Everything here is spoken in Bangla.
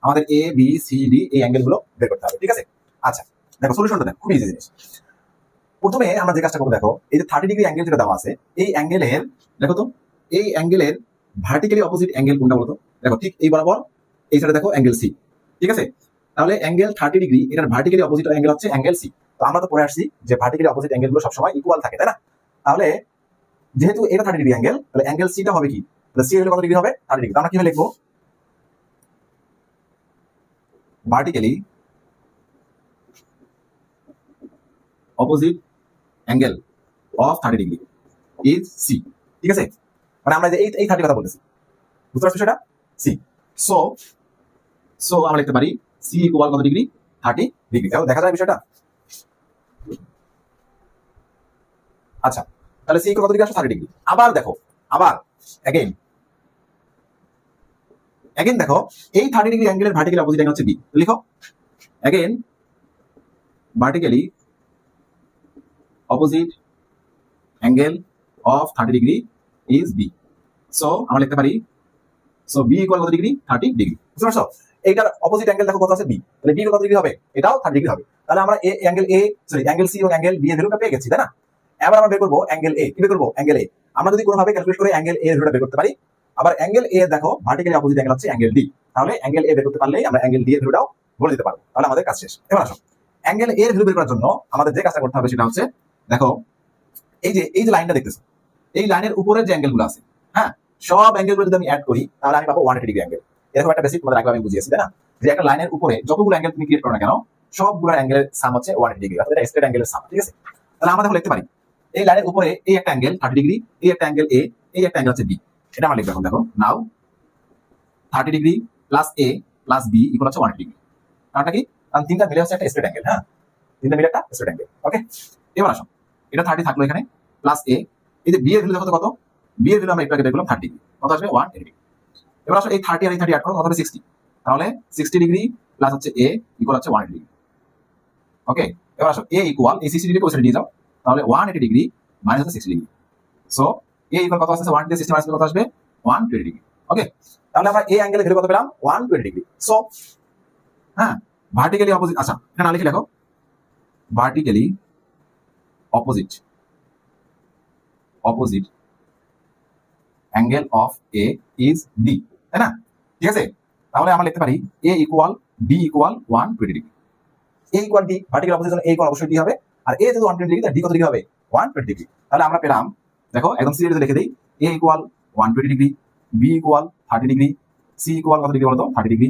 আমাদের এ বি সি ডি এই অ্যাঙ্গেল গুলো বের করতে হবে, ঠিক আছে? আচ্ছা দেখো সলিউশনটা দেখো, খুব ইজি জিনিস। প্রথমে আমরা যে কাজটা করবো দেখো, এই যে 30 ডিগ্রি অ্যাঙ্গেল যেটা দেওয়া আছে, এই অ্যাঙ্গেলের দেখো তো, এই অ্যাঙ্গেলের ভার্টিক্যালি অপোজিট অ্যাঙ্গেল কোনটা বলতো? দেখো ঠিক এই বরাবর এই সাইডে দেখো অ্যাঙ্গেল সি, ঠিক আছে? তাহলে অ্যাঙ্গেল 30 ডিগ্রি, এটার ভার্টিক্যালি অপোজিট অ্যাঙ্গেল হচ্ছে অ্যাঙ্গেল সি। তো আমরা তো পড়ে আসছি যে ভার্টিক্যালি অপোজিট অ্যাঙ্গেল গুলো সবসময় ইকুয়াল থাকে, তাই না? তাহলে যেহেতু এটা 30 ডিগ্রি অ্যাঙ্গেল, তাহলে অ্যাঙ্গেল সিটা হবে কি? তাহলে সি হলে কত ডিগ্রি হবে? 30 ডিগ্রি। আমরা কিভাবে লিখবো? Vertically opposite angle of 30 degree is C, ঠিক আছে? মানে আমরা যে এই 30 কথা বলতেছি, বুঝতে পারছো সেটা? সি। সো সো আমরা লিখতে পারি সি ইকুয়াল কত ডিগ্রি? 30 ডিগ্রি। দেখা যায় বিষয়টা? আচ্ছা তাহলে সি ইকুয়াল কত ডিগ্রি আসে? 30 ডিগ্রি। আবার দেখো, আবার অ্যাগেইন দেখো, এই 30 ডিগ্রি অ্যাঙ্গেলের ভার্টিক্যালি অপোজিট অ্যাঙ্গেল হচ্ছে বি। লিখো again vertically opposite angle of 30 degree is B. So আমরা লিখতে পারি সো বি ইকুয়াল কত ডিগ্রি? 30 ডিগ্রি। বুঝতে পারছো? এইটার অপোজিট অ্যাঙ্গেল দেখো কত আছে? বি। তাহলে বি কত ডিগ্রি হবে? এটাও 30 ডিগ্রি হবে। তাহলে আমরা অ্যাঙ্গেল সি এবং অ্যাঙ্গেল বি এর ভ্যালুটা পেয়ে গেছি, তাই না? এবার আমরা বের করবো অ্যাঙ্গেল এ। কি বের করবো? অ্যাঙ্গেল এ। আমরা যদি কোনোভাবে ক্যালকুলেট করে অ্যাঙ্গেল এ এর ভ্যালুটা বের করতে পারি, আবার অ্যাঙ্গেল এ দেখো ভার্টিক্যালি অপোজিট অ্যাঙ্গেল হচ্ছে অ্যাঙ্গেল ডি। তাহলে অ্যাঙ্গেল এ বের করতে পারলেই আমরা অ্যাঙ্গেল ডি এর ভ্যালুটাও বলে দিতে পারবো। তাহলে আমাদের কাজ শেষ। এবার আসো, অ্যাঙ্গেল এ এর ভ্যালু বের করার জন্য আমাদের যে কাজটা করতে হবে সেটা হচ্ছে, দেখো এই যে লাইনটা দেখতেছো, এই লাইনের উপরে যে অ্যাঙ্গেলগুলো আছে, হ্যাঁ, সব অ্যাঙ্গেলগুলো যদি আমি অ্যাড করি তাহলে আমি পাবো 180 ডিগ্রি অ্যাঙ্গেল। এরকম একটা বেসিক তোমাদের আগে আমি বুঝিয়েছি, তাই না? যে একটা লাইনের উপরে যতগুলো অ্যাঙ্গেল তুমি ক্রিয়েট করো না কেন, সবগুলো অ্যাঙ্গেলের সাম হচ্ছে 180 ডিগ্রি, অর্থাৎ এটা স্ট্রেট অ্যাঙ্গেলের সাম, ঠিক আছে? তাহলে আমরা লিখতে পারি এই লাইনের উপরে এই একটা অ্যাঙ্গেল 30 ডিগ্রি, এই একটা অ্যাঙ্গেল এ, এই একটা অ্যাঙ্গেল হচ্ছে বি। এটা আমরা লিখবো এখন। দেখো নাও 30 ডিগ্রি প্লাস এ প্লাস বি ইকুয়াল হচ্ছে 180 ডিগ্রি। কারণটা কি? কারণ তিনটা মিলে হচ্ছে একটা স্ট্রেট অ্যাঙ্গেল, হ্যাঁ, তিনটা মিলে একটা স্ট্রেট অ্যাঙ্গেল। ওকে, এবার আসো, এটা 30 থাকলো এখানে, প্লাস এ, এই যে বি এর ভ্যালু দেখো তো কত? বি এর ভ্যালু আমরা একটু আগে বের করলাম 30 ডিগ্রি, কত আসবে? 180 ডিগ্রি। এবার আসো এই 30 আর এই 30 অ্যাড করো, কত হবে? 60। তাহলে 60 ডিগ্রি প্লাস হচ্ছে এ ইকুয়াল হচ্ছে 180 ডিগ্রি। ওকে, এবার আসো এ ইকুয়াল এই 60 ডিগ্রি কোসাইড নিয়ে যাও, তাহলে 180 ডিগ্রি মাইনাস হচ্ছে 60 ডিগ্রি। সো এ ইকুয়াল কত আসছে? 180 60 মাইনাস কত আসবে? 120 ডিগ্রি। ওকে, তাহলে আমরা এই অ্যাঙ্গেলের ভ্যালু কত পেলাম? 120 ডিগ্রি। সো হ্যাঁ, ভার্টিক্যালি অপোজিট, আচ্ছা এখানে না লিখে লেখো vertically opposite angle of A is D, তাই না? ঠিক আছে, তাহলে আমরা লিখতে পারি এ ইকুয়াল ডি ইকুয়াল 120 ডিগ্রি। এ ইকুয়াল ডি, ভার্টিক্যাল অপোজিট এ ইকুয়াল অবশ্যই ডি হবে, আর এ যদি 120 ডিগ্রি, তাহলে ডি কত ডিগ্রি হবে? 120 ডিগ্রি। তাহলে আমরা পেলাম, দেখো একদম সিরিয়াসলি লিখে দিই, A equal 120 degree, B equal 30 degree, C equal কত ডিগ্রি বলতো? 30 ডিগ্রি।